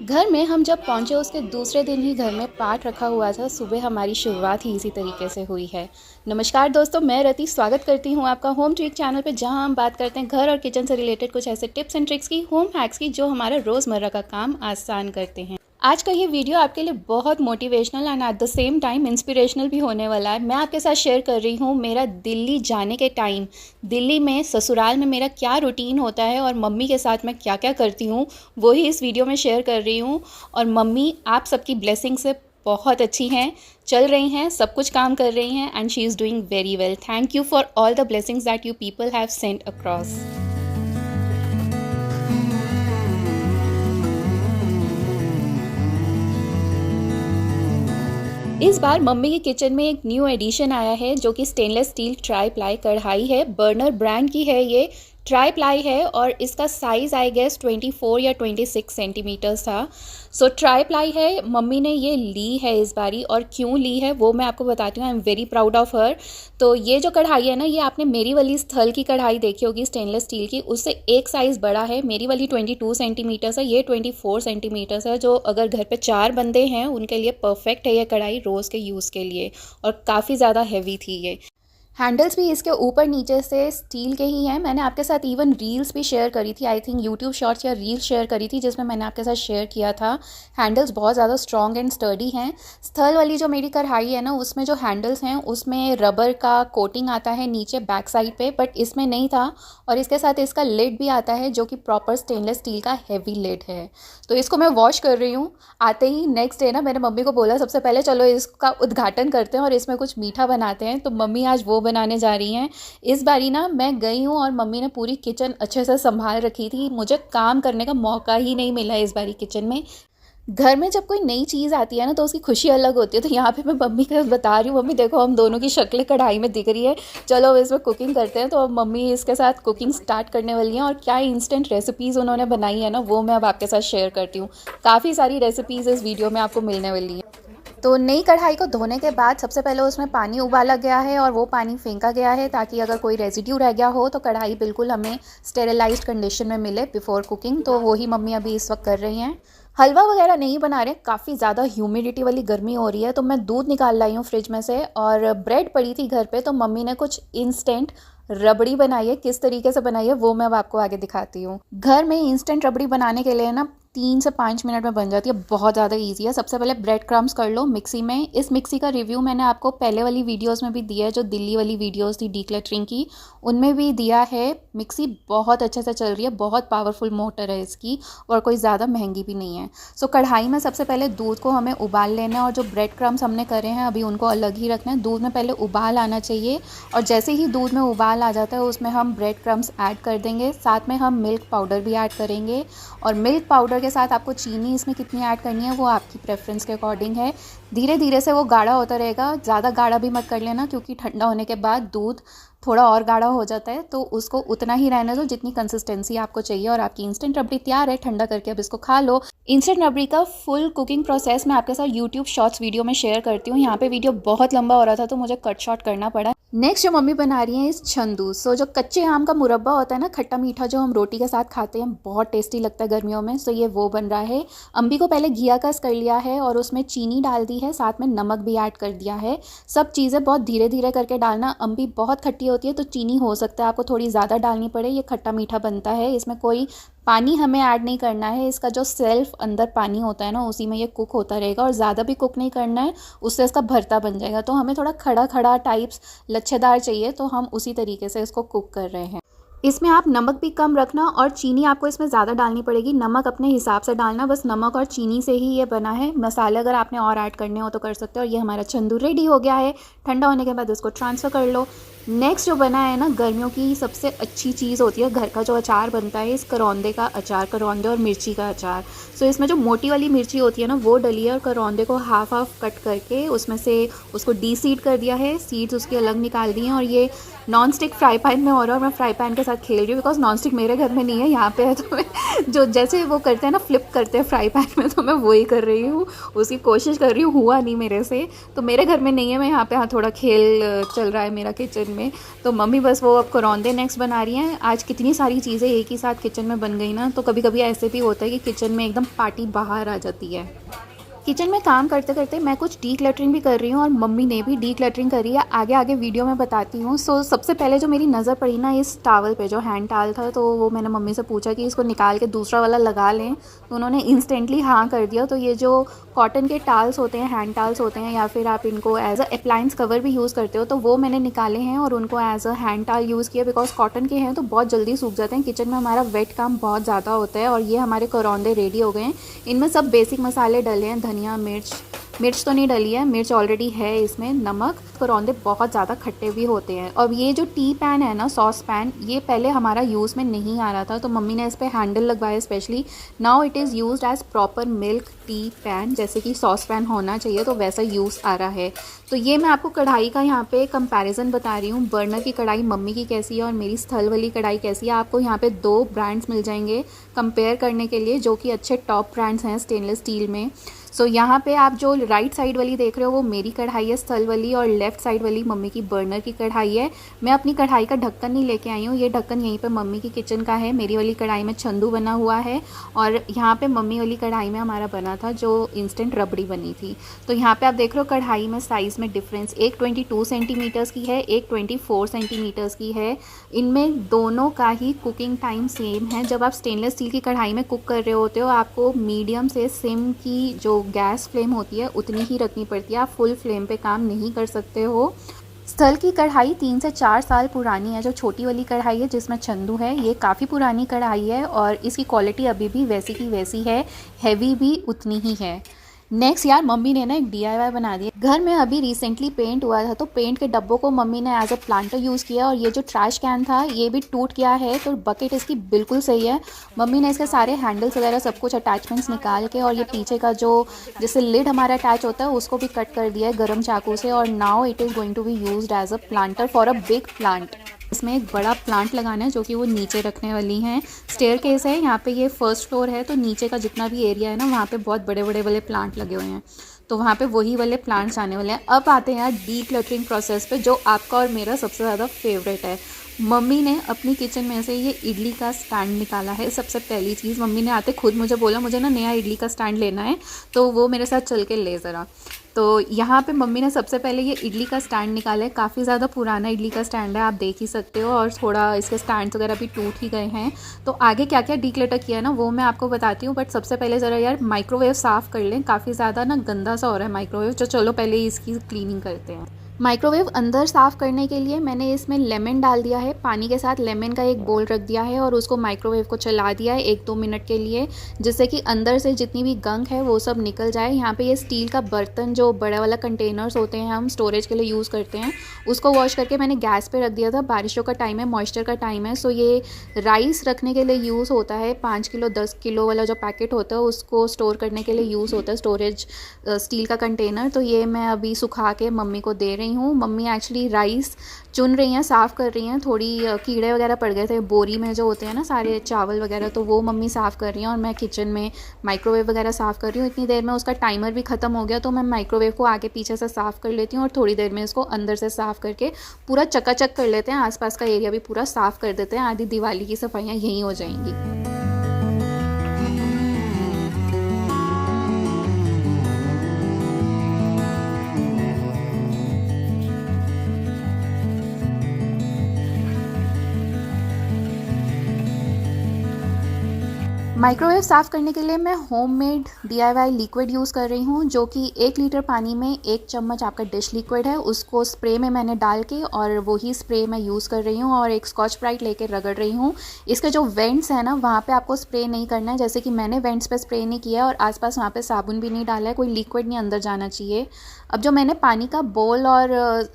घर में हम जब पहुंचे उसके दूसरे दिन ही घर में पाठ रखा हुआ था। सुबह हमारी शुरुआत ही इसी तरीके से हुई है। नमस्कार दोस्तों, मैं रति स्वागत करती हूं आपका होम ट्रिक चैनल पे, जहां हम बात करते हैं घर और किचन से रिलेटेड कुछ ऐसे टिप्स एंड ट्रिक्स की, होम हैक्स की, जो हमारा रोज़मर्रा का काम आसान करते हैं। आज का ये वीडियो आपके लिए बहुत motivational and at the same time inspirational भी होने वाला है। मैं आपके साथ शेयर कर रही हूँ मेरा दिल्ली जाने के टाइम, दिल्ली में ससुराल में मेरा क्या रूटीन होता है और मम्मी के साथ मैं क्या क्या करती हूँ, वही इस वीडियो में शेयर कर रही हूँ। और मम्मी आप सबकी ब्लेसिंग से बहुत अच्छी हैं, चल रही हैं, सब कुछ काम कर रही हैं and she is doing very well. Thank you for all the blessings that you people have sent across. इस बार मम्मी के किचन में एक न्यू एडिशन आया है, जो कि स्टेनलेस स्टील ट्राई प्लाई कढ़ाई है। बर्नर ब्रांड की है, ये ट्राई प्लाई है और इसका साइज़ आई गेस 24 या 26 सेंटीमीटर्स था। सो ट्राई प्लाई है, मम्मी ने ये ली है इस बारी, और क्यों ली है वो मैं आपको बताती हूँ। आई am very proud of her. तो ये जो कढ़ाई है ना, ये आपने मेरी वाली स्थल की कढ़ाई देखी होगी स्टेनलेस स्टील की, उससे एक साइज़ बड़ा है। मेरी वाली 22 सेंटीमीटर्स है, ये 24 सेंटीमीटर्स है, जो अगर घर पे 4 बंदे हैं उनके लिए परफेक्ट है ये कढ़ाई रोज़ के यूज़ के लिए। और काफ़ी ज़्यादा हैवी थी ये। हैंडल्स भी इसके ऊपर नीचे से स्टील के ही हैं। मैंने आपके साथ इवन रील्स भी शेयर करी थी, आई थिंक यूट्यूब शॉर्ट्स या रील्स शेयर करी थी, जिसमें मैंने आपके साथ शेयर किया था। हैंडल्स बहुत ज़्यादा स्ट्रॉन्ग एंड स्टर्डी हैं। स्थल वाली जो मेरी कढ़ाई है ना, उसमें जो हैंडल्स हैं उसमें रबर का कोटिंग आता है नीचे बैक साइड पे, बट इसमें नहीं था। और इसके साथ इसका लिड भी आता है, जो कि प्रॉपर स्टेनलेस स्टील का हैवी लिड है। तो इसको मैं वॉश कर रही हूँ। आते ही नेक्स्ट डे ना मैंने मम्मी को बोला, सबसे पहले चलो इसका उद्घाटन करते हैं और इसमें कुछ मीठा बनाते हैं। तो मम्मी आज वो बनाने जा रही हैं। इस बारी ना मैं गई हूँ और मम्मी ने पूरी किचन अच्छे से संभाल रखी थी। मुझे काम करने का मौका ही नहीं मिला इस बारी किचन में। घर में जब कोई नई चीज़ आती है ना, तो उसकी खुशी अलग होती है। तो यहाँ पे मैं मम्मी का बता रही हूँ, मम्मी देखो हम दोनों की शक्लें कढ़ाई में दिख रही है, चलो अब इसमें कुकिंग करते हैं। तो अब मम्मी इसके साथ कुकिंग स्टार्ट करने वाली हैं। और क्या इंस्टेंट रेसिपीज़ उन्होंने बनाई है ना, वो मैं अब आपके साथ शेयर करती हूँ। काफ़ी सारी रेसिपीज़ इस वीडियो में आपको मिलने वाली है। तो नई कढ़ाई को धोने के बाद सबसे पहले उसमें पानी उबाला गया है और वो पानी फेंका गया है, ताकि अगर कोई रेजिड्यू रह गया हो तो कढ़ाई बिल्कुल हमें स्टेरिलाइज्ड कंडीशन में मिले बिफोर कुकिंग। तो वो ही मम्मी अभी इस वक्त कर रही हैं। हलवा वगैरह नहीं बना रहे, काफ़ी ज़्यादा ह्यूमिडिटी वाली गर्मी हो रही है। तो मैं दूध निकाल लाई हूँ फ्रिज में से, और ब्रेड पड़ी थी घर पे, तो मम्मी ने कुछ इंस्टेंट रबड़ी बनाई है। किस तरीके से बनाई है वो मैं अब आपको आगे दिखाती हूँ। घर में इंस्टेंट रबड़ी बनाने के लिए ना 3 से 5 मिनट में बन जाती है, बहुत ज़्यादा इजी है। सबसे पहले ब्रेड क्रम्स कर लो मिक्सी में। इस मिक्सी का रिव्यू मैंने आपको पहले वाली वीडियोस में भी दिया है, जो दिल्ली वाली वीडियोस थी डीक्लटरिंग की, उनमें भी दिया है। मिक्सी बहुत अच्छे से चल रही है, बहुत पावरफुल मोटर है इसकी, और कोई ज़्यादा महंगी भी नहीं है। सो कढ़ाई में सबसे पहले दूध को हमें उबाल लेना है, और जो ब्रेड क्रम्स हमने करे हैं अभी उनको अलग ही रखना है। दूध में पहले उबाल आना चाहिए, और जैसे ही दूध में उबाल आ जाता है उसमें हम ब्रेड क्रम्स ऐड कर देंगे। साथ में हम मिल्क पाउडर भी ऐड करेंगे, और मिल्क पाउडर के साथ आपको चीनी इसमें कितनी ऐड करनी है वो आपकी प्रेफरेंस के अकॉर्डिंग है। धीरे धीरे से वो गाढ़ा होता रहेगा, ज़्यादा गाढ़ा भी मत कर लेना, क्योंकि ठंडा होने के बाद दूध थोड़ा और गाढ़ा हो जाता है। तो उसको उतना ही रहने दो जितनी कंसिस्टेंसी आपको चाहिए, और आपकी इंस्टेंट रबड़ी तैयार है। ठंडा करके अब इसको खा लो। इंस्टेंट रबड़ी का फुल कुकिंग प्रोसेस मैं आपके साथ यूट्यूब शॉर्ट्स वीडियो में शेयर करती हूँ। यहाँ पे वीडियो बहुत लंबा हो रहा था तो मुझे कट शॉर्ट करना पड़ा। नेक्स्ट जो मम्मी बना रही हैं इस छंदू। सो जो कच्चे आम का मुरब्बा होता है ना, खट्टा मीठा, जो हम रोटी के साथ खाते हैं, बहुत टेस्टी लगता है गर्मियों में। सो ये वो बन रहा है। अम्बी को पहले घिया कस कर लिया है और उसमें चीनी डाल दी है, साथ में नमक भी ऐड कर दिया है। सब चीज़ें बहुत धीरे धीरे करके डालना। अम्बी बहुत खट्टी होती है तो चीनी हो सकता है आपको थोड़ी ज़्यादा डालनी पड़े। ये खट्टा मीठा बनता है, इसमें कोई पानी हमें ऐड नहीं करना है। इसका जो सेल्फ अंदर पानी होता है ना, उसी में ये कुक होता रहेगा, और ज़्यादा भी कुक नहीं करना है, उससे इसका भरता बन जाएगा। तो हमें थोड़ा खड़ा खड़ा टाइप्स लच्छेदार चाहिए, तो हम उसी तरीके से इसको कुक कर रहे हैं। इसमें आप नमक भी कम रखना, और चीनी आपको इसमें ज़्यादा डालनी पड़ेगी। नमक अपने हिसाब से डालना, बस नमक और चीनी से ही ये बना है। मसाले अगर आपने और ऐड करने हो तो कर सकते हो। और ये हमारा चंदू रेडी हो गया है। ठंडा होने के बाद इसको ट्रांसफ़र कर लो। नेक्स्ट जो बना है ना, गर्मियों की सबसे अच्छी चीज़ होती है घर का जो अचार बनता है, इस करौंदे का अचार, करौंदे और मिर्ची का अचार। सो इसमें जो मोटी वाली मिर्ची होती है ना, वो डली है, और करौंदे को हाफ कट करके उसमें से उसको डीसीड कर दिया है, सीड्स उसकी अलग निकाल दी हैं। और ये नॉन स्टिक फ्राई पैन में हो रहा है, और मैं फ्राई पैन के साथ खेल रही हूँ, बिकॉज नॉन स्टिक मेरे घर में नहीं है, यहाँ पे है। तो मैं जो जैसे वो करते हैं ना, फ्लिप करते हैं फ्राई पैन में, तो मैं वही कर रही हूँ, उसकी कोशिश कर रही हूँ, हुआ नहीं मेरे से। तो मेरे घर में नहीं है, मैं यहाँ पे, हाँ थोड़ा खेल चल रहा है मेरा किचन में। तो मम्मी बस वो अब करौंदे नेक्स्ट बना रही हैं। आज कितनी सारी चीज़ें एक ही साथ किचन में बन गई ना, तो कभी कभी ऐसे भी होता है कि किचन में एकदम पार्टी बाहर आ जाती है। किचन में काम करते करते मैं कुछ डी क्लटरिंग भी कर रही हूँ और मम्मी ने भी डी क्लटरिंग करी है। आगे आगे वीडियो में बताती हूँ। सो सबसे पहले जो मेरी नज़र पड़ी ना इस टावल पे, जो हैंड टावल था, तो वो मैंने मम्मी से पूछा कि इसको निकाल के दूसरा वाला लगा लें, तो उन्होंने इंस्टेंटली हाँ कर दिया। तो ये जो कॉटन के टावल्स होते हैं, हैंड टावल्स होते हैं, या फिर आप इनको एज अ अप्लायंस कवर भी यूज़ करते हो, तो वो मैंने निकाले हैं और उनको as a hand towel use किया। बिकॉज कॉटन के हैं तो बहुत जल्दी सूख जाते हैं। किचन में हमारा वेट काम बहुत ज़्यादा होता है। और ये हमारे करौंदे रेडी हो गए हैं। इनमें सब बेसिक मसाले डले हैं, धनिया, मिर्च तो नहीं डली है, मिर्च ऑलरेडी है इसमें, नमक। करौंदे बहुत ज़्यादा खट्टे भी होते हैं। और ये जो टी पैन है ना, सॉस पैन, ये पहले हमारा यूज़ में नहीं आ रहा था, तो मम्मी ने इस पर हैंडल लगवाया specially. Now it is used as proper milk tea pan, जैसे कि सॉस पैन होना चाहिए, तो वैसा यूज़ आ रहा है। तो ये मैं आपको कढ़ाई का यहाँ पे कंपैरिजन बता रही हूँ। बर्नर की कढ़ाई मम्मी की कैसी है और मेरी स्थल वाली कढ़ाई कैसी है। आपको यहाँ पे 2 ब्रांड्स मिल जाएंगे कंपेयर करने के लिए, जो कि अच्छे टॉप ब्रांड्स हैं स्टेनलेस स्टील में। सो यहाँ पे आप जो राइट साइड वाली देख रहे हो वो मेरी कढ़ाई है, स्थल वाली, और लेफ़्ट साइड वाली मम्मी की बर्नर की कढ़ाई है। मैं अपनी कढ़ाई का ढक्कन नहीं लेके आई हूँ, ये ढक्कन यहीं पे मम्मी की किचन का है। मेरी वाली कढ़ाई में छंदू बना हुआ है और यहाँ पे मम्मी वाली कढ़ाई में हमारा बना था जो इंस्टेंट रबड़ी बनी थी। तो यहाँ पे आप देख रहे हो कढ़ाई में साइज़ में डिफरेंस, एक 22 सेंटीमीटर्स की है, एक 24 सेंटीमीटर्स की है। इनमें दोनों का ही कुकिंग टाइम सेम है। जब आप स्टेनलेस स्टील की कढ़ाई में कुक कर रहे होते हो, आपको मीडियम से सिम की जो गैस फ्लेम होती है उतनी ही रखनी पड़ती है। आप फुल फ्लेम पे काम नहीं कर सकते हो। स्थल की कढ़ाई 3 से 4 साल पुरानी है। जो छोटी वाली कढ़ाई है जिसमें छंदू है, ये काफ़ी पुरानी कढ़ाई है और इसकी क्वालिटी अभी भी वैसी की वैसी है, हैवी भी उतनी ही है। नेक्स्ट यार, मम्मी ने ना एक DIY बना दिया। घर में अभी रिसेंटली पेंट हुआ था, तो पेंट के डब्बों को मम्मी ने एज अ प्लांटर यूज़ किया। और ये जो ट्रैश कैन था ये भी टूट गया है, तो बकेट इसकी बिल्कुल सही है। मम्मी ने इसके सारे हैंडल्स वगैरह सब कुछ अटैचमेंट्स निकाल के, और ये पीछे का जो जैसे लिड हमारा अटैच होता है उसको भी कट कर दिया है गर्म चाकू से। और now it is going to be used as a planter for a big plant. इसमें एक बड़ा प्लांट लगाना है जो कि वो नीचे रखने वाली हैं। स्टेयर केस है यहाँ पे, ये फर्स्ट फ्लोर है, तो नीचे का जितना भी एरिया है ना वहाँ पे बहुत बड़े बड़े वाले प्लांट लगे हुए हैं, तो वहाँ पे वही वाले प्लांट्स आने वाले हैं। अब आते हैं यार डी क्लटरिंग प्रोसेस पे, जो आपका और मेरा सबसे ज़्यादा फेवरेट है। मम्मी ने अपनी किचन में से ये इडली का स्टैंड निकाला है। सबसे पहली चीज़, मम्मी ने आते खुद मुझे बोला मुझे ना नया इडली का स्टैंड लेना है, तो वो मेरे साथ चल के ले ज़रा। तो यहाँ पे मम्मी ने सबसे पहले ये इडली का स्टैंड निकाला है। काफ़ी ज़्यादा पुराना इडली का स्टैंड है, आप देख ही सकते हो, और थोड़ा इसके स्टैंड्स वगैरह भी टूट ही गए हैं। तो आगे क्या क्या डीक्लटर किया है ना वो मैं आपको बताती हूँ, बट सबसे पहले ज़रा यार माइक्रोवेव साफ़ कर लें। काफ़ी ज़्यादा ना गंदा सा हो रहा है माइक्रोवेव, तो चलो पहले इसकी क्लीनिंग करते हैं। माइक्रोवेव अंदर साफ़ करने के लिए मैंने इसमें लेमन डाल दिया है, पानी के साथ लेमन का एक बोल रख दिया है और उसको माइक्रोवेव को चला दिया है 1-2 मिनट के लिए, जिससे कि अंदर से जितनी भी गंक है वो सब निकल जाए। यहाँ पे ये स्टील का बर्तन, जो बड़ा वाला कंटेनर्स होते हैं हम स्टोरेज के लिए यूज़ करते हैं, उसको वॉश करके मैंने गैस पे रख दिया था। बारिशों का टाइम है, मॉइस्चर का टाइम है, सो ये राइस रखने के लिए यूज़ होता है। 5 किलो 10 किलो वाला जो पैकेट होता है उसको स्टोर करने के लिए यूज़ होता है स्टोरेज स्टील का कंटेनर। तो ये मैं अभी सुखा के मम्मी को दे रही हूँ। मम्मी एक्चुअली राइस चुन रही हैं, साफ़ कर रही हैं। थोड़ी कीड़े वगैरह पड़ गए थे बोरी में जो होते हैं ना सारे चावल वगैरह, तो वो मम्मी साफ़ कर रही हैं और मैं किचन में माइक्रोवेव वगैरह साफ़ कर रही हूँ। इतनी देर में उसका टाइमर भी ख़त्म हो गया, तो मैं माइक्रोवेव को आगे पीछे से साफ़ कर लेती हूँ और थोड़ी देर में इसको अंदर से साफ़ करके पूरा चकाचक कर लेते हैं। आसपास का एरिया भी पूरा साफ़ कर देते हैं। आधी दिवाली की सफाइयाँ यहीं हो जाएंगी। माइक्रोवेव साफ़ करने के लिए मैं होममेड DIY लिक्विड यूज़ कर रही हूँ, जो कि 1 लीटर पानी में 1 चम्मच आपका डिश लिक्विड है, उसको स्प्रे में मैंने डाल के और वही स्प्रे मैं यूज़ कर रही हूँ और एक स्कॉच ब्राइट लेके रगड़ रही हूँ। इसके जो वेंट्स हैं ना वहाँ पे आपको स्प्रे नहीं करना है, जैसे कि मैंने वेंट्स पे स्प्रे नहीं किया और आसपास वहाँ पे साबुन भी नहीं डाला है, कोई लिक्विड नहीं अंदर जाना चाहिए। अब जो मैंने पानी का बोल और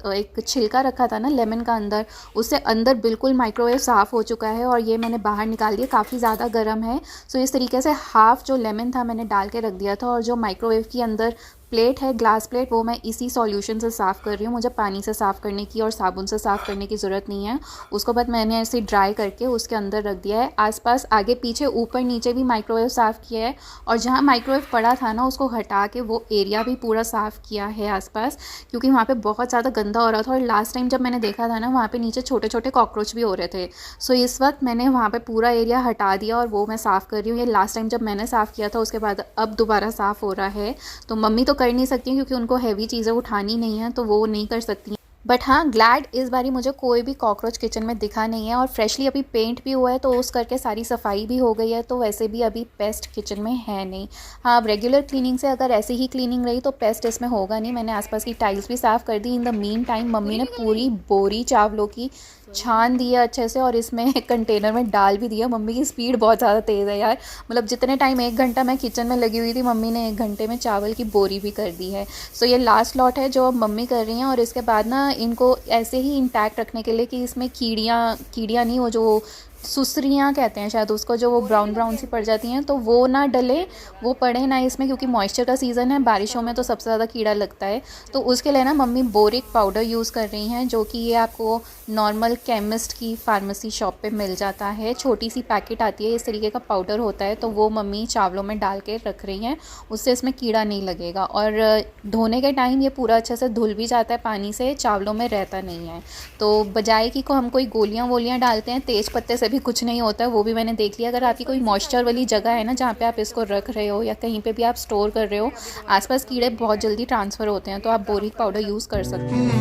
एक छिलका रखा था ना लेमन का अंदर, उससे अंदर बिल्कुल माइक्रोवेव साफ़ हो चुका है और ये मैंने बाहर निकाल दिया। काफ़ी ज़्यादा गर्म है, सो इस तरीके से हाफ़ जो लेमन था मैंने डाल के रख दिया था और जो माइक्रोवेव के अंदर प्लेट है, ग्लास प्लेट, वो मैं इसी सॉल्यूशन से साफ़ कर रही हूँ। मुझे पानी से साफ़ करने की और साबुन से साफ़ करने की ज़रूरत नहीं है। उसको बाद मैंने ऐसे ड्राई करके उसके अंदर रख दिया है। आसपास आगे पीछे ऊपर नीचे भी माइक्रोवेव साफ़ किया है, और जहाँ माइक्रोवेव पड़ा था ना उसको हटा के वो एरिया भी पूरा साफ़ किया है आसपास, क्योंकि वहाँ पे बहुत ज़्यादा गंदा हो रहा था। और लास्ट टाइम जब मैंने देखा था ना, वहाँ पे नीचे छोटे छोटे कॉकरोच भी हो रहे थे। सो इस वक्त मैंने वहाँ पे पूरा एरिया हटा दिया और वो मैं साफ़ कर रही हूँ। ये लास्ट टाइम जब मैंने साफ़ किया था उसके बाद अब दोबारा साफ़ हो रहा है। तो मम्मी तो कर नहीं सकती क्योंकि उनको हैवी चीज़ें उठानी नहीं है, तो वो नहीं कर सकती। बट हाँ, ग्लैड इस बारी मुझे कोई भी कॉकरोच किचन में दिखा नहीं है, और फ्रेशली अभी पेंट भी हुआ है तो उस करके सारी सफाई भी हो गई है, तो वैसे भी अभी पेस्ट किचन में है नहीं। हाँ, अब रेगुलर क्लीनिंग से अगर ऐसी ही क्लीनिंग रही तो पेस्ट इसमें होगा नहीं। मैंने आसपास की टाइल्स भी साफ़ कर दी। In the meantime mummy ने पूरी बोरी चावलों की छान दी है अच्छे से, और इसमें कंटेनर में डाल भी दिया। मम्मी की स्पीड बहुत ज़्यादा तेज़ है यार, मतलब जितने टाइम 1 घंटा मैं किचन में लगी हुई थी, मम्मी ने 1 घंटे में चावल की बोरी भी कर दी है। सो ये लास्ट लॉट है जो अब मम्मी कर रही हैं, और इसके बाद ना इनको ऐसे ही इंटैक्ट रखने के लिए कि इसमें कीड़ियाँ नहीं, वो जो सुसरियाँ कहते हैं शायद उसको, जो वो ब्राउन ब्राउन सी पड़ जाती हैं, तो वो ना डले, वो पड़े ना इसमें, क्योंकि मॉइस्चर का सीज़न है, बारिशों में तो सबसे ज़्यादा कीड़ा लगता है। तो उसके लिए ना मम्मी बोरिक पाउडर यूज़ कर रही हैं, जो कि ये आपको नॉर्मल केमिस्ट की फार्मेसी शॉप पे मिल जाता है। छोटी सी पैकेट आती है, इस तरीके का पाउडर होता है, तो वो मम्मी चावलों में डाल के रख रही हैं। उससे इसमें कीड़ा नहीं लगेगा, और धोने के टाइम ये पूरा अच्छे से धुल भी जाता है पानी से, चावलों में रहता नहीं है। तो बजाय कि को हम कोई गोलियाँ वोलियाँ डालते हैं, तेज़ पत्ते से भी कुछ नहीं होता है, वो भी मैंने देख लिया। अगर आपकी कोई मॉइस्चर वाली जगह है ना जहाँ पे आप इसको रख रहे हो या कहीं पे भी आप स्टोर कर रहे हो, आसपास कीड़े बहुत जल्दी ट्रांसफ़र होते हैं, तो आप बोरिक पाउडर यूज़ कर सकते हो।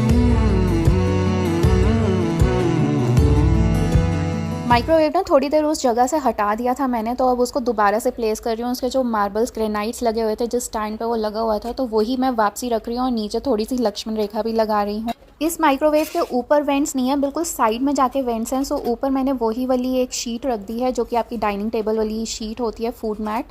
माइक्रोवेव ना थोड़ी देर उस जगह से हटा दिया था मैंने, तो अब उसको दोबारा से प्लेस कर रही हूँ। उसके जो मार्बल्स ग्रेनाइट्स लगे हुए थे जिस स्टैंड पे वो लगा हुआ था, तो वही मैं वापसी रख रही हूँ, और नीचे थोड़ी सी लक्ष्मण रेखा भी लगा रही हूँ। इस माइक्रोवेव के ऊपर वेंट्स नहीं है, बिल्कुल साइड में जाके वेंट्स हैं। सो ऊपर मैंने वही वाली एक शीट रख दी है, जो कि आपकी डाइनिंग टेबल वाली शीट होती है, फूड मैट,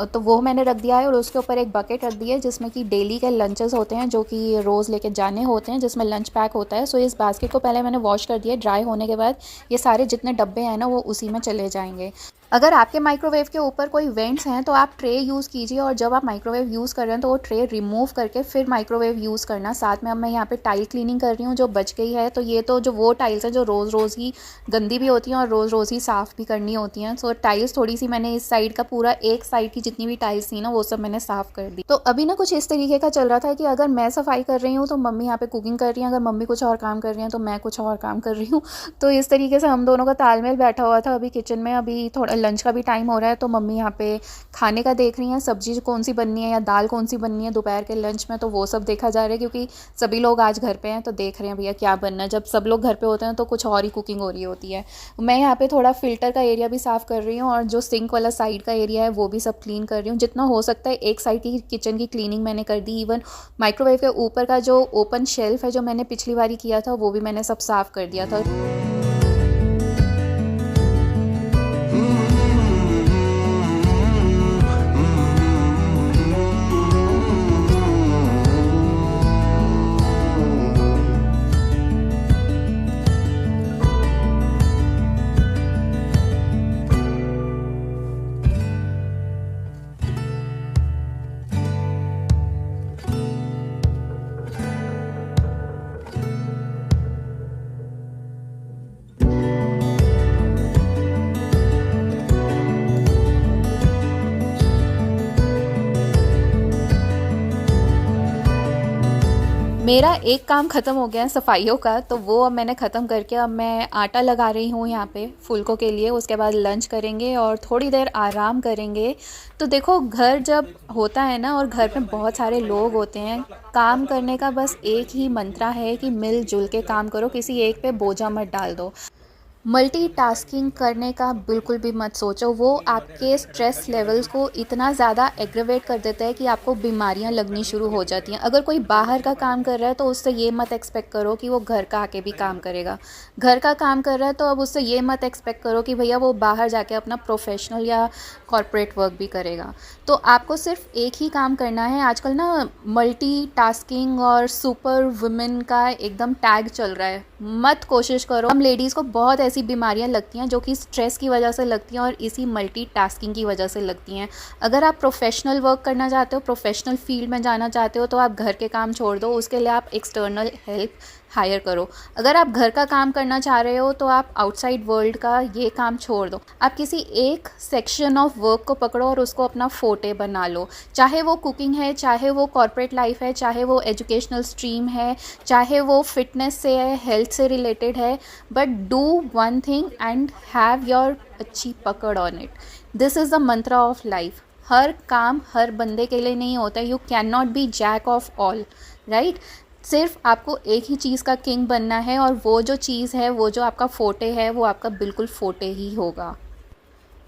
तो वो मैंने रख दिया है। और उसके ऊपर एक बकेट रख दी है जिसमें कि डेली के लंचेस होते हैं, जो कि रोज़ लेके जाने होते हैं, जिसमें लंच पैक होता है। सो इस बास्केट को पहले मैंने वॉश कर दिया। ड्राई होने के बाद ये सारे जितने डब्बे हैं ना वो उसी में चले जाएंगे। अगर आपके माइक्रोवेव के ऊपर कोई वेंट्स हैं तो आप ट्रे यूज़ कीजिए, और जब आप माइक्रोवेव यूज़ कर रहे हैं तो वो ट्रे रिमूव करके फिर माइक्रोवेव यूज़ करना। साथ में अब मैं यहाँ पे टाइल क्लीनिंग कर रही हूँ जो बच गई है। तो ये तो जो वो टाइल्स हैं जो रोज़ रोज़ ही गंदी भी होती हैं और रोज़ रोज़ ही साफ़ भी करनी होती हैं। सो टाइल्स थोड़ी सी मैंने इस साइड का पूरा एक साइड की जितनी भी टाइल्स थी ना वो सब मैंने साफ़ कर दी। तो अभी ना कुछ इस तरीके का चल रहा था कि अगर मैं सफाई कर रही हूँ तो मम्मी यहाँ पे कुकिंग कर रही हैं, अगर मम्मी कुछ और काम कर रही हैं तो मैं कुछ और काम कर रही हूँ। तो इस तरीके से हम दोनों का तालमेल बैठा हुआ था अभी किचन में। अभी थोड़ा लंच का भी टाइम हो रहा है, तो मम्मी यहाँ पे खाने का देख रही हैं, सब्जी कौन सी बननी है या दाल कौन सी बननी है दोपहर के लंच में, तो वो सब देखा जा रहा है। क्योंकि सभी लोग आज घर पे हैं तो देख रहे हैं भैया क्या बनना है। जब सब लोग घर पे होते हैं तो कुछ और ही कुकिंग हो रही होती है। मैं यहाँ पे थोड़ा फ़िल्टर का एरिया भी साफ़ कर रही हूँ, और जो सिंक वाला साइड का एरिया है वो भी सब क्लीन कर रही हूँ। जितना हो सकता है एक साइड की किचन की क्लीनिंग मैंने कर दी। इवन माइक्रोवेव के ऊपर का जो ओपन शेल्फ है जो मैंने पिछली बारी किया था वो भी मैंने सब साफ़ कर दिया था। मेरा एक काम ख़त्म हो गया है सफाइयों का, तो वो अब मैंने ख़त्म करके अब मैं आटा लगा रही हूँ यहाँ पे फुलकों के लिए। उसके बाद लंच करेंगे और थोड़ी देर आराम करेंगे। तो देखो घर जब होता है ना और घर में बहुत सारे लोग होते हैं, काम करने का बस एक ही मंत्रा है कि मिलजुल के काम करो, किसी एक पे बोझा मत डाल दो। मल्टीटास्किंग करने का बिल्कुल भी मत सोचो, वो आपके स्ट्रेस लेवल्स को इतना ज़्यादा एग्रेवेट कर देता है कि आपको बीमारियां लगनी शुरू हो जाती हैं। अगर कोई बाहर का काम कर रहा है तो उससे ये मत एक्सपेक्ट करो कि वो घर का आके भी काम करेगा। घर का काम कर रहा है तो अब उससे ये मत एक्सपेक्ट करो कि भैया वो बाहर जाके अपना प्रोफेशनल या कॉर्पोरेट वर्क भी करेगा। तो आपको सिर्फ एक ही काम करना है। आजकल ना मल्टीटास्किंग और सुपर वुमेन का एकदम टैग चल रहा है, मत कोशिश करो। हम लेडीज़ को बहुत ऐसी ऐसी बीमारियां लगती हैं जो कि स्ट्रेस की वजह से लगती हैं और इसी मल्टीटास्किंग की वजह से लगती हैं। अगर आप प्रोफेशनल वर्क करना चाहते हो, प्रोफेशनल फील्ड में जाना चाहते हो, तो आप घर के काम छोड़ दो, उसके लिए आप एक्सटर्नल हेल्प हायर करो। अगर आप घर का काम करना चाह रहे हो तो आप आउटसाइड वर्ल्ड का ये काम छोड़ दो। आप किसी एक सेक्शन ऑफ वर्क को पकड़ो और उसको अपना फोटे बना लो, चाहे वो कुकिंग है, चाहे वो कॉर्पोरेट लाइफ है, चाहे वो एजुकेशनल स्ट्रीम है, चाहे वो फिटनेस से है, हेल्थ से रिलेटेड है, but do one thing and have your अच्छी पकड़ on it. This is the mantra of life. हर काम हर बंदे के लिए नहीं होता। You can not be jack of all, right. सिर्फ आपको एक ही चीज़ का किंग बनना है और वो जो चीज़ है, वो जो आपका फोटे है, वो आपका बिल्कुल फोटे ही होगा।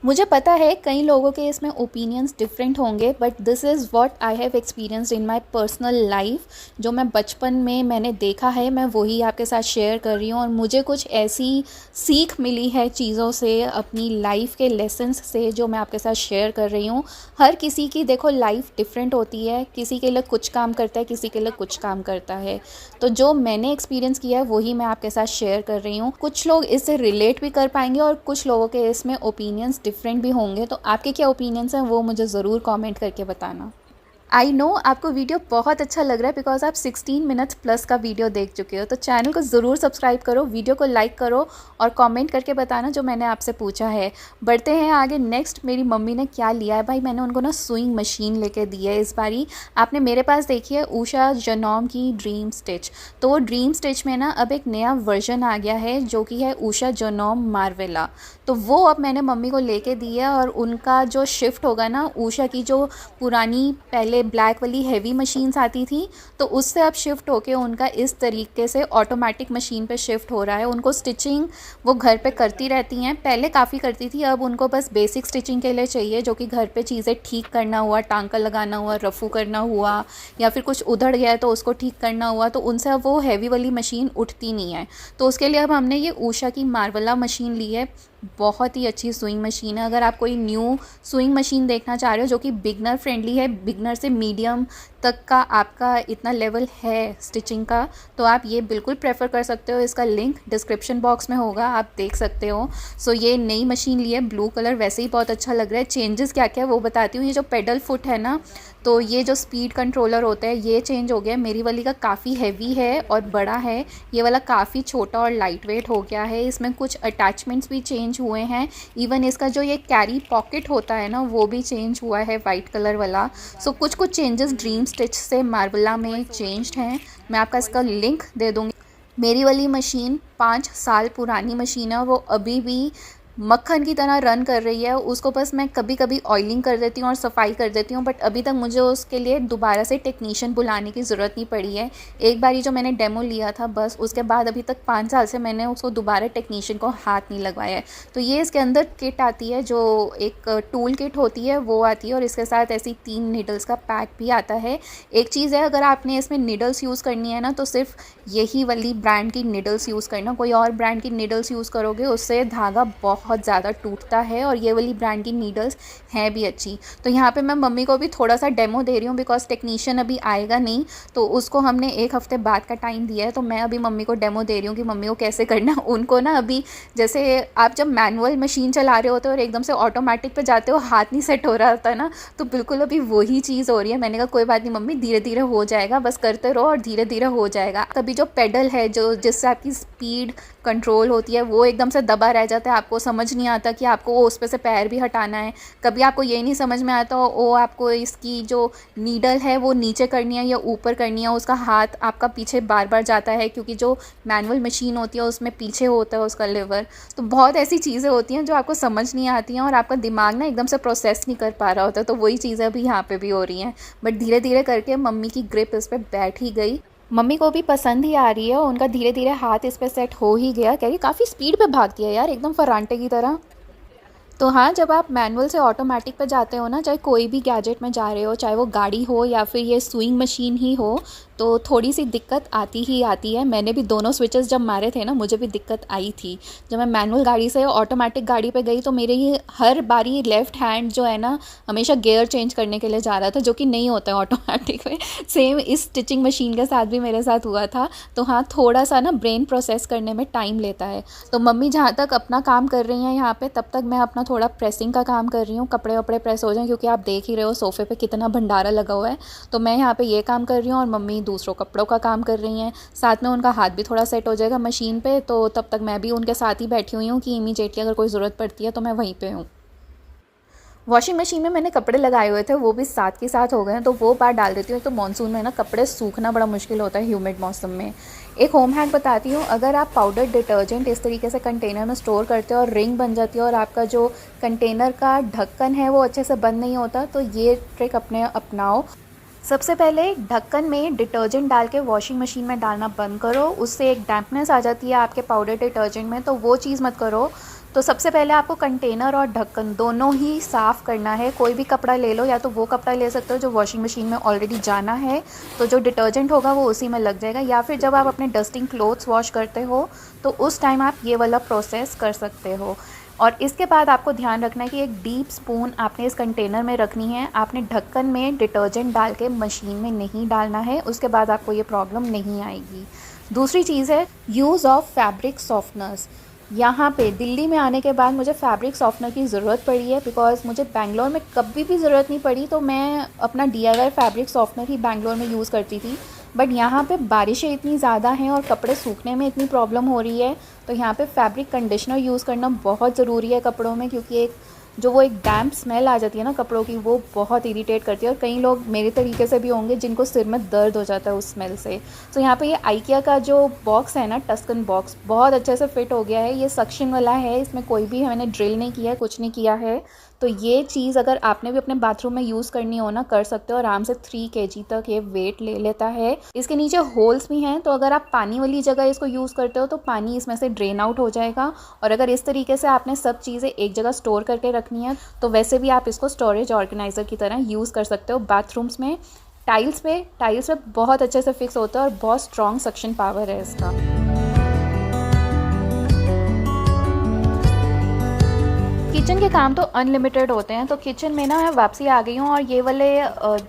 मुझे पता है कई लोगों के इसमें ओपिनियंस डिफरेंट होंगे, but this is what I have experienced in my personal life. जो मैं बचपन में मैंने देखा है, मैं वही आपके साथ शेयर कर रही हूँ। और मुझे कुछ ऐसी सीख मिली है चीज़ों से, अपनी लाइफ के लेसन्स से, जो मैं आपके साथ शेयर कर रही हूँ। हर किसी की देखो लाइफ डिफरेंट होती है, किसी के लिए कुछ काम करता है, किसी के लिए कुछ काम करता है। तो जो मैंने एक्सपीरियंस किया है वही मैं आपके साथ शेयर कर रही हूँ। कुछ लोग इससे रिलेट भी कर पाएंगे और कुछ लोगों के इसमें ओपिनियंस डिफरेंट भी होंगे। तो आपके क्या ओपिनियंस हैं वो मुझे ज़रूर कमेंट करके बताना। आई नो आपको वीडियो बहुत अच्छा लग रहा है बिकॉज आप 16 मिनट्स प्लस का वीडियो देख चुके हो। तो चैनल को ज़रूर सब्सक्राइब करो, वीडियो को लाइक करो और कमेंट करके बताना जो मैंने आपसे पूछा है। बढ़ते हैं आगे। नेक्स्ट मेरी मम्मी ने क्या लिया है भाई, मैंने उनको ना स्विंग मशीन लेके दी है इस बारी। आपने मेरे पास देखी है उषा जनॉम की ड्रीम स्टिच। तो वो ड्रीम स्टिच में ना अब एक नया वर्जन आ गया है जो कि है उषा जनॉम मार्वेला। तो वो अब मैंने मम्मी को लेके दी है और उनका जो शिफ्ट होगा ना, उषा की जो पुरानी पहले ब्लैक वाली हैवी मशीन्स आती थी, तो उससे अब शिफ्ट होके उनका इस तरीके से ऑटोमेटिक मशीन पे शिफ्ट हो रहा है। उनको स्टिचिंग वो घर पे करती रहती हैं, पहले काफ़ी करती थी, अब उनको बस बेसिक स्टिचिंग के लिए चाहिए, जो कि घर पे चीज़ें ठीक करना हुआ, टांका लगाना हुआ, रफू करना हुआ, या फिर कुछ उधड़ गया है तो उसको ठीक करना हुआ, तो उनसे अब वो हैवी वाली मशीन उठती नहीं है। तो उसके लिए अब हमने ये उषा की मार्वेला मशीन ली है। बहुत ही अच्छी स्विंग मशीन है। अगर आप कोई न्यू स्विंग मशीन देखना चाह रहे हो जो कि बिगनर फ्रेंडली है, बिगनर से मीडियम तक का आपका इतना लेवल है स्टिचिंग का, तो आप ये बिल्कुल प्रेफर कर सकते हो। इसका लिंक डिस्क्रिप्शन बॉक्स में होगा, आप देख सकते हो। सो ये नई मशीन ली है, ब्लू कलर, वैसे ही बहुत अच्छा लग रहा है। चेंजेस क्या क्या है वो बताती हूँ। ये जो पेडल फुट है ना, तो ये जो स्पीड कंट्रोलर होता है ये चेंज हो गया है। मेरी वाली का काफ़ी हैवी है और बड़ा है, ये वाला काफ़ी छोटा और लाइट वेट हो गया है। इसमें कुछ अटैचमेंट्स भी चेंज हुए हैं। इवन इसका जो ये कैरी पॉकेट होता है ना, वो भी चेंज हुआ है, वाइट कलर वाला। सो कुछ चेंजेस ड्रीम स्टिच से मार्वेला में चेंज्ड हैं। मैं आपका इसका लिंक दे दूँगी। मेरी वाली मशीन 5 साल पुरानी मशीन है और वो अभी भी मक्खन की तरह रन कर रही है। उसको बस मैं कभी कभी ऑयलिंग कर देती हूँ और सफाई कर देती हूँ, बट अभी तक मुझे उसके लिए दोबारा से टेक्नीशियन बुलाने की ज़रूरत नहीं पड़ी है। एक बार ही जो मैंने डेमो लिया था बस, उसके बाद अभी तक 5 साल से मैंने उसको दोबारा टेक्नीशियन को हाथ नहीं लगवाया है। तो ये इसके अंदर किट आती है, जो एक टूल किट होती है वो आती है, और इसके साथ ऐसी 3 नीडल्स का पैक भी आता है। एक चीज़ है, अगर आपने इसमें नीडल्स यूज़ करनी है ना, तो सिर्फ यही वाली ब्रांड की नीडल्स यूज़ करना। कोई और ब्रांड की नीडल्स यूज़ करोगे उससे धागा बहुत ज़्यादा टूटता है, और ये वाली ब्रांड की नीडल्स हैं भी अच्छी। तो यहाँ पे मैं मम्मी को भी थोड़ा सा डेमो दे रही हूँ बिकॉज टेक्नीशियन अभी आएगा नहीं, तो उसको हमने 1 हफ्ते बाद का टाइम दिया है। तो मैं अभी मम्मी को डेमो दे रही हूँ कि मम्मी को कैसे करना। उनको ना अभी जैसे आप जब मैनुअल मशीन चला रहे होते हो और एकदम से ऑटोमेटिक पे जाते हो, हाथ नहीं सेट हो रहा होता है ना, तो बिल्कुल अभी वही चीज़ हो रही है। मैंने कहा कोई बात नहीं मम्मी, धीरे धीरे हो जाएगा, बस करते रहो और धीरे धीरे हो जाएगा। कभी जो पेडल है जो जिससे आपकी स्पीड कंट्रोल होती है वो एकदम से दबा रह जाता है, आपको समझ नहीं आता कि आपको वो उस पे से पैर भी हटाना है। कभी आपको ये नहीं समझ में आता वो आपको इसकी जो नीडल है वो नीचे करनी है या ऊपर करनी है, उसका हाथ आपका पीछे बार बार जाता है, क्योंकि जो मैनुअल मशीन होती है उसमें पीछे होता है उसका लेवर। तो बहुत ऐसी चीज़ें होती हैं जो आपको समझ नहीं आती हैं और आपका दिमाग ना एकदम से प्रोसेस नहीं कर पा रहा होता। तो वही चीज़ें अभी यहाँ पे भी हो रही हैं, बट धीरे धीरे करके मम्मी की ग्रिप इस पर बैठ ही गई। मम्मी को भी पसंद ही आ रही है, उनका धीरे धीरे हाथ इस पर सेट हो ही गया। कह रही काफ़ी स्पीड पे भागती है यार, एकदम फर्रांटे की तरह। तो हाँ, जब आप मैनुअल से ऑटोमेटिक पे जाते हो ना, चाहे कोई भी गैजेट में जा रहे हो, चाहे वो गाड़ी हो या फिर ये सुइंग मशीन ही हो, तो थोड़ी सी दिक्कत आती ही आती है। मैंने भी दोनों स्विचेस जब मारे थे ना, मुझे भी दिक्कत आई थी। जब मैं मैनुअल गाड़ी से ऑटोमेटिक गाड़ी पे गई तो मेरे ये हर बारी लेफ़्ट हैंड जो है ना, हमेशा गियर चेंज करने के लिए जा रहा था, जो कि नहीं होता है ऑटोमेटिक में। सेम इस स्टिचिंग मशीन के साथ भी मेरे साथ हुआ था। तो हाँ, थोड़ा सा ना ब्रेन प्रोसेस करने में टाइम लेता है। तो मम्मी जहाँ तक अपना काम कर रही हैं यहाँ पे, तब तक मैं अपना थोड़ा प्रेसिंग का काम कर रही हूँ, कपड़े वपड़े प्रेस हो जाएं, क्योंकि आप देख ही रहे हो सोफ़े पे कितना भंडारा लगा हुआ है। तो मैं यहाँ पे ये काम कर रही हूँ और मम्मी दूसरों कपड़ों का काम कर रही हैं। साथ में उनका हाथ भी थोड़ा सेट हो जाएगा मशीन पे, तो तब तक मैं भी उनके साथ ही बैठी हुई हूँ कि इमीडिएटली अगर कोई ज़रूरत पड़ती है तो मैं वहीं पे हूँ। वॉशिंग मशीन में मैंने कपड़े लगाए हुए थे, वो भी साथ के साथ हो गए हैं, तो वो बाहर डाल देती हूँ। तो मानसून में ना कपड़े सूखना बड़ा मुश्किल होता है ह्यूमिड मौसम में। एक होम हैक बताती हूँ, अगर आप पाउडर डिटर्जेंट इस तरीके से कंटेनर में स्टोर करते हो और रिंग बन जाती है और आपका जो कंटेनर का ढक्कन है वो अच्छे से बंद नहीं होता, तो ये ट्रिक अपने अपनाओ। सबसे पहले ढक्कन में डिटर्जेंट डाल के वॉशिंग मशीन में डालना बंद करो, उससे एक डैम्पनेस आ जाती है आपके पाउडर डिटर्जेंट में, तो वो चीज़ मत करो। तो सबसे पहले आपको कंटेनर और ढक्कन दोनों ही साफ़ करना है। कोई भी कपड़ा ले लो, या तो वो कपड़ा ले सकते हो जो वॉशिंग मशीन में ऑलरेडी जाना है, तो जो डिटर्जेंट होगा वो उसी में लग जाएगा, या फिर जब आप अपने डस्टिंग क्लोथ्स वॉश करते हो तो उस टाइम आप ये वाला प्रोसेस कर सकते हो। और इसके बाद आपको ध्यान रखना है कि एक डीप स्पून आपने इस कंटेनर में रखनी है। आपने ढक्कन में डिटर्जेंट डाल के मशीन में नहीं डालना है, उसके बाद आपको ये प्रॉब्लम नहीं आएगी। दूसरी चीज़ है यूज़ ऑफ फैब्रिक सॉफ्टनर्स। यहाँ पे दिल्ली में आने के बाद मुझे फैब्रिक सॉफ्टनर की ज़रूरत पड़ी है, बिकॉज़ मुझे बैंगलोर में कभी भी ज़रूरत नहीं पड़ी, तो मैं अपना DIY फैब्रिक सॉफ्टनर ही बैंगलोर में यूज़ करती थी। बट यहाँ पे बारिशें इतनी ज़्यादा हैं और कपड़े सूखने में इतनी प्रॉब्लम हो रही है, तो यहाँ पे फैब्रिक कंडीशनर यूज़ करना बहुत ज़रूरी है कपड़ों में, क्योंकि एक डैम्प स्मेल आ जाती है ना कपड़ों की, वो बहुत इरिटेट करती है। और कई लोग मेरे तरीके से भी होंगे जिनको सिर में दर्द हो जाता है उस स्मेल से। तो यहाँ पे ये IKEA का जो बॉक्स है ना, टस्कन बॉक्स, बहुत अच्छे से फिट हो गया है। ये सक्शन वाला है, इसमें कोई भी मैंने ड्रिल नहीं किया है, कुछ नहीं किया है। तो ये चीज़ अगर आपने भी अपने बाथरूम में यूज़ करनी हो ना, कर सकते हो। आराम से 3 kg तक ये वेट ले लेता है। इसके नीचे होल्स भी हैं, तो अगर आप पानी वाली जगह इसको यूज़ करते हो तो पानी इसमें से ड्रेन आउट हो जाएगा। और अगर इस तरीके से आपने सब चीज़ें एक जगह स्टोर करके रखनी है, तो वैसे भी आप इसको स्टोरेज ऑर्गेनाइज़र की तरह यूज़ कर सकते हो बाथरूम्स में। टाइल्स पे बहुत अच्छे से फिक्स होता है और बहुत स्ट्रॉन्ग सक्शन पावर है इसका। किचन के काम तो अनलिमिटेड होते हैं। तो किचन में ना मैं वापसी आ गई हूँ, और ये वाले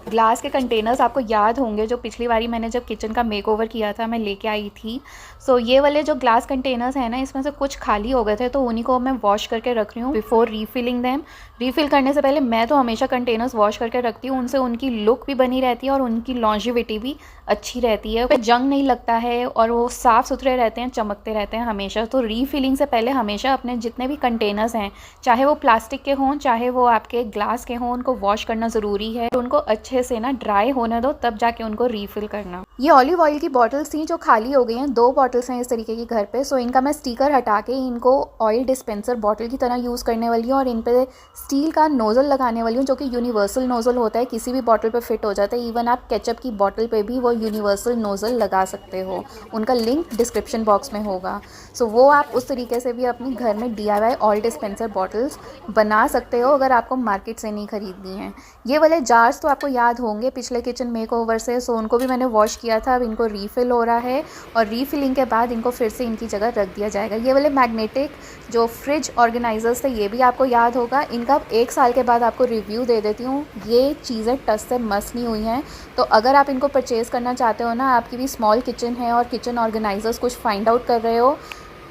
ग्लास के कंटेनर्स आपको याद होंगे, जो पिछली बारी मैंने जब किचन का मेकओवर किया था मैं लेके आई थी। सो ये वाले जो ग्लास कंटेनर्स हैं ना, इसमें से कुछ खाली हो गए थे, तो उन्हीं को मैं वॉश करके रख रही हूँ बिफोर रीफिलिंग दैम। रीफिल करने से पहले मैं तो हमेशा कंटेनर्स वॉश करके रखती हूँ, उनसे उनकी लुक भी बनी रहती है और उनकी लॉन्जिविटी भी अच्छी रहती है, जंग नहीं लगता है और वो साफ़ सुथरे रहते हैं, चमकते रहते हैं हमेशा। तो रीफिलिंग से पहले हमेशा अपने जितने भी कंटेनर्स हैं, चाहे वो प्लास्टिक के हों चाहे वो आपके ग्लास के हों, उनको वॉश करना ज़रूरी है। उनको अच्छे से ना ड्राई होने दो, तब जाके उनको रीफिल करना। ये ऑलिव ऑयल की बॉटल्स थी जो खाली हो गई हैं, 2 बॉटल्स हैं इस तरीके की घर पे। सो इनका मैं स्टिकर हटा के इनको ऑयल डिस्पेंसर बॉटल की तरह यूज़ करने वाली हूँ, और इन पे स्टील का नोज़ल लगाने वाली हूँ, जो कि यूनिवर्सल नोज़ल होता है, किसी भी बॉटल पे फिट हो जाता है। इवन आप केचप की बॉटल पे भी वो यूनिवर्सल नोज़ल लगा सकते हो, उनका लिंक डिस्क्रिप्शन बॉक्स में होगा। सो वो आप उस तरीके से भी अपने घर में DIY ऑयल डिस्पेंसर बॉटल्स बना सकते हो, अगर आपको मार्केट से नहीं ख़रीदनी है। ये वाले जार्स तो आपको याद होंगे पिछले किचन मेकओवर से, सो उनको भी मैंने वॉश किया था। अब इनको रीफ़िल हो रहा है, और रीफिलिंग के बाद इनको फिर से इनकी जगह रख दिया जाएगा। ये वाले मैग्नेटिक जो फ्रिज ऑर्गेनाइजर्स थे, ये भी आपको याद होगा। इनका 1 साल के बाद आपको रिव्यू दे देती हूँ। ये चीज़ें टच से मस नहीं हुई हैं, तो अगर आप इनको परचेज़ करना चाहते हो ना, आपकी भी स्मॉल किचन है और किचन ऑर्गेनाइजर्स कुछ फाइंड आउट कर रहे हो,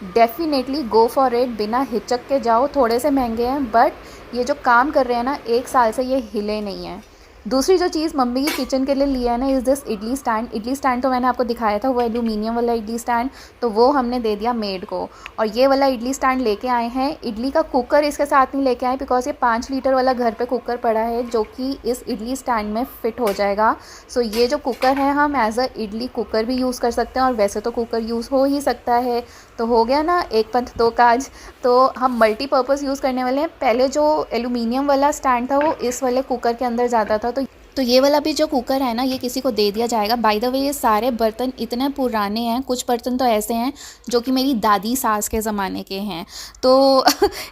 डेफिनेटली गो फॉर इट, बिना हिचक के जाओ। थोड़े से महंगे हैं, बट ये जो काम कर रहे हैं ना, 1 साल से ये हिले नहीं हैं। दूसरी जो चीज़ मम्मी की किचन के लिए लिया है ना, is this idli stand. Idli stand तो मैंने आपको दिखाया था, वो एल्यूमिनियम वाला इडली स्टैंड, तो वो हमने दे दिया मेड को। और ये वाला इडली स्टैंड लेके आए हैं। इडली का कुकर इसके साथ नहीं लेके आए, बिकॉज ये 5 लीटर वाला घर पे कुकर पड़ा है, जो कि इस इडली स्टैंड में फ़िट हो जाएगा। सो ये जो कुकर है, हम एज अ इडली कुकर भी यूज़ कर सकते हैं, और वैसे तो कुकर यूज़ हो ही सकता है। तो हो गया ना, एक पंथ दो काज। तो हम मल्टीपर्पज़ यूज़ करने वाले हैं। पहले जो एल्यूमिनियम वाला स्टैंड था, वो इस वाले कुकर के अंदर जाता था, तो ये वाला भी जो कुकर है ना, ये किसी को दे दिया जाएगा। बाय द वे ये सारे बर्तन इतने पुराने हैं, कुछ बर्तन तो ऐसे हैं जो कि मेरी दादी सास के ज़माने के हैं। तो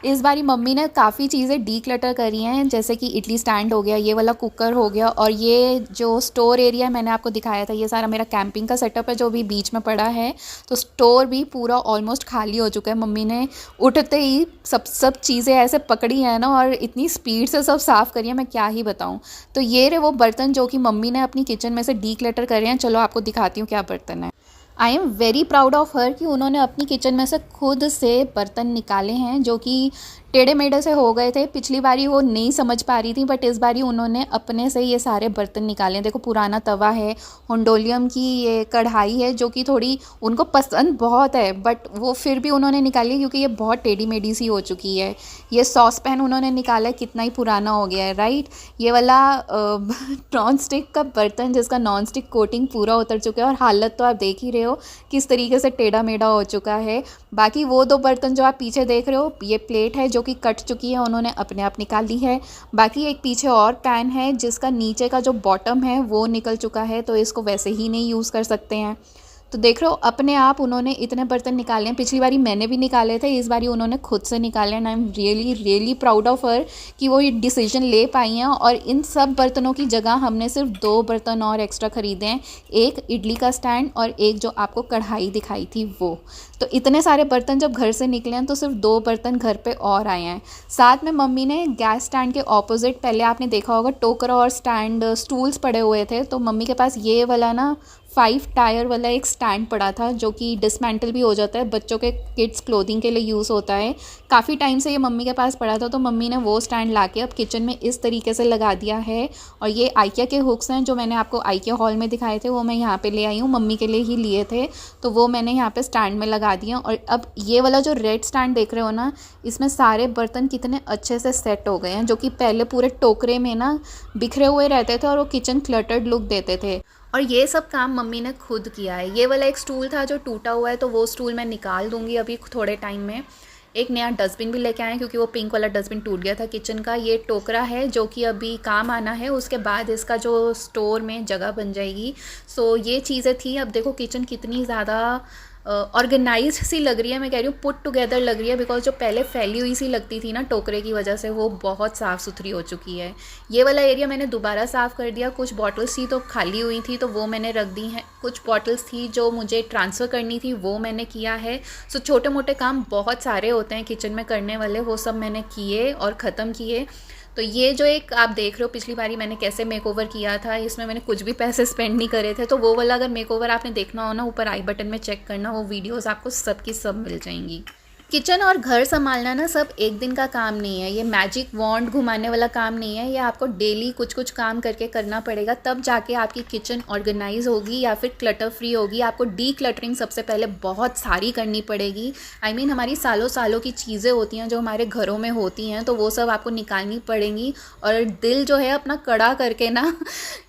इस बारी मम्मी ने काफ़ी चीज़ें डीक्लटर करी हैं, जैसे कि इडली स्टैंड हो गया, ये वाला कुकर हो गया, और ये जो स्टोर एरिया मैंने आपको दिखाया था, ये सारा मेरा कैंपिंग का सेटअप है जो भी बीच में पड़ा है। तो स्टोर भी पूरा ऑलमोस्ट खाली हो चुका है। मम्मी ने उठते ही सब चीज़ें ऐसे पकड़ी हैं ना, और इतनी स्पीड से सब साफ़ करी है, मैं क्या ही बताऊँ। तो ये रहे वो बर्तन जो कि मम्मी ने अपनी किचन में से डीक्लटर करे हैं। चलो आपको दिखाती हूँ क्या बर्तन है। आई am very proud of her कि उन्होंने अपनी किचन में से खुद से बर्तन निकाले हैं जो कि टेढ़े मेढ़े से हो गए थे। पिछली बारी वो नहीं समझ पा रही थी, बट इस बारी उन्होंने अपने से ये सारे बर्तन निकाले। देखो पुराना तवा है, होंडोलियम की ये कढ़ाई है जो कि थोड़ी उनको पसंद बहुत है, बट वो फिर भी उन्होंने निकाली क्योंकि ये बहुत टेढ़ी मेढ़ी सी हो चुकी है। ये सॉस पैन उन्होंने निकाला है, कितना ही पुराना हो गया है, राइट। ये वाला नॉन स्टिक का बर्तन जिसका नॉन स्टिक कोटिंग पूरा उतर चुका है, और हालत तो आप देख ही रहे हो किस तरीके से टेढ़ा मेढ़ा हो चुका है। बाकी वो दो बर्तन जो आप पीछे देख रहे हो, ये प्लेट है जो कि कट चुकी है, उन्होंने अपने आप निकाल ली है। बाकी एक पीछे और पैन है जिसका नीचे का जो बॉटम है वो निकल चुका है, तो इसको वैसे ही नहीं यूज़ कर सकते हैं। तो देख रहे हो अपने आप उन्होंने इतने बर्तन निकाले हैं। पिछली बारी मैंने भी निकाले थे, इस बारी उन्होंने खुद से निकाले। And I am really really proud of her कि वो ये डिसीजन ले पाई हैं। और इन सब बर्तनों की जगह हमने सिर्फ 2 बर्तन और एक्स्ट्रा ख़रीदे हैं, एक इडली का स्टैंड और एक जो आपको कढ़ाई दिखाई थी वो। तो इतने सारे बर्तन जब घर से निकले हैं तो सिर्फ 2 बर्तन घर पे और आए हैं। साथ में मम्मी ने गैस स्टैंड के ऑपोजिट, पहले आपने देखा होगा टोकरा और स्टैंड स्टूल्स पड़े हुए थे, तो मम्मी के पास ये वाला ना 5 टायर वाला एक स्टैंड पड़ा था जो कि डिसमेंटल भी हो जाता है, बच्चों के किड्स क्लोथिंग के लिए यूज़ होता है। काफ़ी टाइम से ये मम्मी के पास पड़ा था, तो मम्मी ने वो स्टैंड लाके अब किचन में इस तरीके से लगा दिया है। और ये आइकिया के हुक्स हैं जो मैंने आपको आइकिया हॉल में दिखाए थे, वो मैं यहाँ पे ले आई हूँ, मम्मी के लिए ही लिए थे, तो वो मैंने यहाँ पे स्टैंड में लगा दिया। और अब ये वाला जो रेड स्टैंड देख रहे हो ना, इसमें सारे बर्तन कितने अच्छे से सेट हो गए हैं, जो कि पहले पूरे टोकरे में ना बिखरे हुए रहते थे और वो किचन क्लटर्ड लुक देते थे। और ये सब काम मम्मी ने खुद किया है। ये वाला एक स्टूल था जो टूटा हुआ है, तो वो स्टूल मैं निकाल दूंगी अभी थोड़े टाइम में। एक नया डस्टबिन भी लेके आए हैं क्योंकि वो पिंक वाला डस्टबिन टूट गया था किचन का। ये टोकरा है जो कि अभी काम आना है, उसके बाद इसका जो स्टोर में जगह बन जाएगी। सो ये चीज़ें थी। अब देखो किचन कितनी ज़्यादा ऑर्गेनाइज्ड सी लग रही है, मैं कह रही हूँ पुट टुगेदर लग रही है, बिकॉज जो पहले फैली हुई सी लगती थी ना टोकरे की वजह से, वो बहुत साफ़ सुथरी हो चुकी है। ये वाला एरिया मैंने दोबारा साफ़ कर दिया। कुछ बॉटल्स थी तो खाली हुई थी, तो वो मैंने रख दी हैं। कुछ बॉटल्स थी जो मुझे ट्रांसफ़र करनी थी, वो मैंने किया है। सो छोटे मोटे काम बहुत सारे होते हैं किचन में करने वाले, वो सब मैंने किए और ख़त्म किए। तो ये जो एक आप देख रहे हो पिछली बारी मैंने कैसे मेकओवर किया था, इसमें मैंने कुछ भी पैसे स्पेंड नहीं करे थे, तो वो वाला अगर मेकओवर आपने देखना हो ना, ऊपर आई बटन में चेक करना, वो वीडियोस आपको सब की सब मिल जाएंगी। किचन और घर संभालना ना सब एक दिन का काम नहीं है, ये मैजिक वॉन्ड घुमाने वाला काम नहीं है। ये आपको डेली कुछ कुछ काम करके करना पड़ेगा, तब जाके आपकी किचन ऑर्गेनाइज होगी या फिर क्लटर फ्री होगी। आपको डी क्लटरिंग सबसे पहले बहुत सारी करनी पड़ेगी। I mean, हमारी सालों सालों की चीज़ें होती हैं जो हमारे घरों में होती हैं, तो वो सब आपको निकालनी पड़ेंगी। और दिल जो है अपना कड़ा करके ना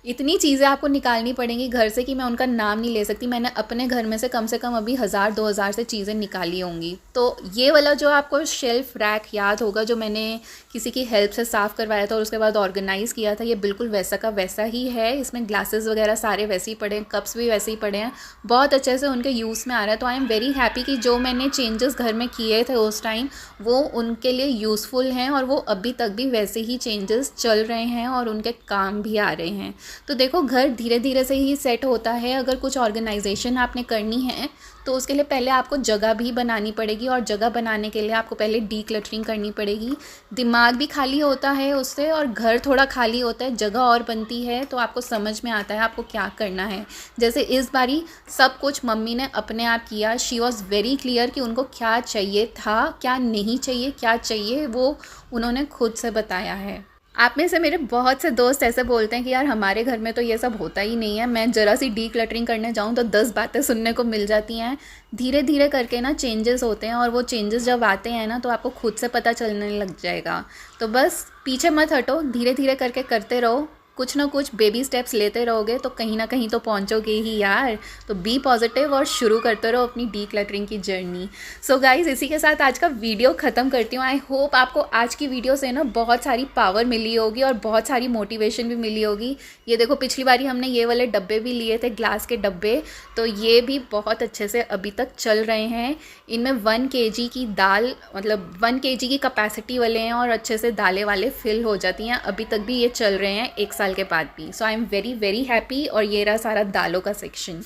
इतनी चीज़ें आपको निकालनी पड़ेंगी घर से कि मैं उनका नाम नहीं ले सकती। मैंने अपने घर में से कम अभी 1000-2000 से चीज़ें निकाली होंगी। तो ये वाला जो आपको शेल्फ रैक याद होगा जो मैंने किसी की हेल्प से साफ़ करवाया था और उसके बाद ऑर्गेनाइज़ किया था, ये बिल्कुल वैसा का वैसा ही है। इसमें ग्लासेस वगैरह सारे वैसे ही पड़े हैं, कप्स भी वैसे ही पड़े हैं, बहुत अच्छे से उनके यूज़ में आ रहा है। तो आई एम वेरी हैप्पी कि जो मैंने चेंजेस घर में किए थे उस टाइम वो उनके लिए यूज़फुल हैं और वो अभी तक भी वैसे ही चेंजेस चल रहे हैं और उनके काम भी आ रहे हैं। तो देखो घर धीरे धीरे से ही सेट होता है। अगर कुछ ऑर्गेनाइजेशन आपने करनी है तो उसके लिए पहले आपको जगह भी बनानी पड़ेगी, और जगह बनाने के लिए आपको पहले डी क्लटरिंग करनी पड़ेगी। दिमाग भी खाली होता है उससे और घर थोड़ा खाली होता है, जगह और बनती है, तो आपको समझ में आता है आपको क्या करना है। जैसे इस बारी सब कुछ मम्मी ने अपने आप किया। शी वॉज़ वेरी क्लियर कि उनको क्या चाहिए था, क्या नहीं चाहिए, क्या चाहिए वो उन्होंने खुद से बताया है। आप में से मेरे बहुत से दोस्त ऐसे बोलते हैं कि यार हमारे घर में तो ये सब होता ही नहीं है, मैं ज़रा सी डी क्लटरिंग करने जाऊँ तो 10 बातें सुनने को मिल जाती हैं। धीरे धीरे करके ना चेंजेस होते हैं, और वो चेंजेस जब आते हैं ना तो आपको खुद से पता चलने लग जाएगा। तो बस पीछे मत हटो, धीरे धीरे करके करते रहो, कुछ ना कुछ बेबी स्टेप्स लेते रहोगे तो कहीं ना कहीं तो पहुंचोगे ही यार। तो बी पॉजिटिव और शुरू करते रहो अपनी डीक्लटरिंग की जर्नी। सो गाइज, इसी के साथ आज का वीडियो ख़त्म करती हूँ। आई होप आपको आज की वीडियो से ना बहुत सारी पावर मिली होगी और बहुत सारी मोटिवेशन भी मिली होगी। ये देखो, पिछली बारी हमने ये वाले डब्बे भी लिए थे, ग्लास के डब्बे, तो ये भी बहुत अच्छे से अभी तक चल रहे हैं। इनमें 1 kg की दाल, मतलब 1 kg की कैपेसिटी वाले हैं और अच्छे से दालें वाले फिल हो जाती हैं। अभी तक भी ये चल रहे हैं 1 साल के बाद भी। So I am very very happy. और ये रहा सारा दालों का सेक्शन।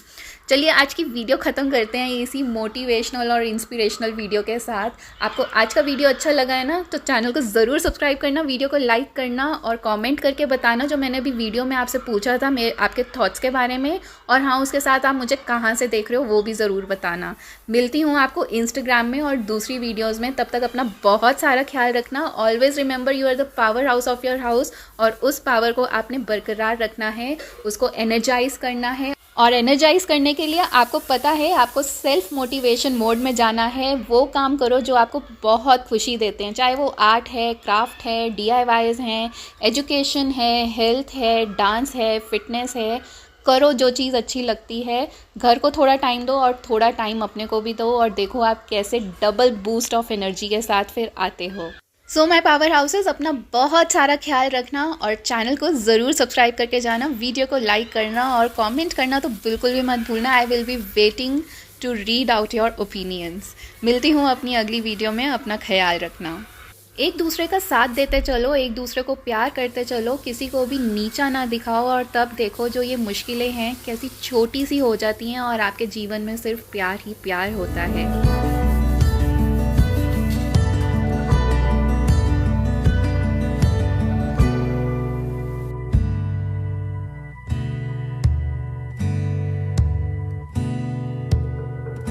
चलिए आज की वीडियो ख़त्म करते हैं इसी मोटिवेशनल और इंस्पिरेशनल वीडियो के साथ। आपको आज का वीडियो अच्छा लगा है ना, तो चैनल को ज़रूर सब्सक्राइब करना, वीडियो को लाइक करना और कमेंट करके बताना जो मैंने अभी वीडियो में आपसे पूछा था, मेरे आपके थॉट्स के बारे में। और हाँ, उसके साथ आप मुझे कहाँ से देख रहे हो वो भी ज़रूर बताना। मिलती हूँ आपको इंस्टाग्राम में और दूसरी वीडियोज़ में। तब तक अपना बहुत सारा ख्याल रखना। Always remember you are the power house of your house. और उस पावर को आपने बरकरार रखना है, उसको एनर्जाइज करना है। और एनर्जाइज करने के लिए आपको पता है, आपको सेल्फ मोटिवेशन मोड में जाना है। वो काम करो जो आपको बहुत खुशी देते हैं, चाहे वो आर्ट है, क्राफ्ट है, DIYs हैं, एजुकेशन है, हेल्थ है, डांस है, फिटनेस है। करो जो चीज़ अच्छी लगती है। घर को थोड़ा टाइम दो और थोड़ा टाइम अपने को भी दो, और देखो आप कैसे डबल बूस्ट ऑफ एनर्जी के साथ फिर आते हो। सो माई पावर हाउसेस, अपना बहुत सारा ख्याल रखना और चैनल को ज़रूर सब्सक्राइब करके जाना। वीडियो को लाइक करना और कमेंट करना तो बिल्कुल भी मत भूलना। I will be waiting to read out your opinions. मिलती हूँ अपनी अगली वीडियो में। अपना ख्याल रखना। एक दूसरे का साथ देते चलो, एक दूसरे को प्यार करते चलो, किसी को भी नीचा ना दिखाओ। और तब देखो जो ये मुश्किलें हैं कैसी छोटी सी हो जाती हैं और आपके जीवन में सिर्फ प्यार ही प्यार होता है।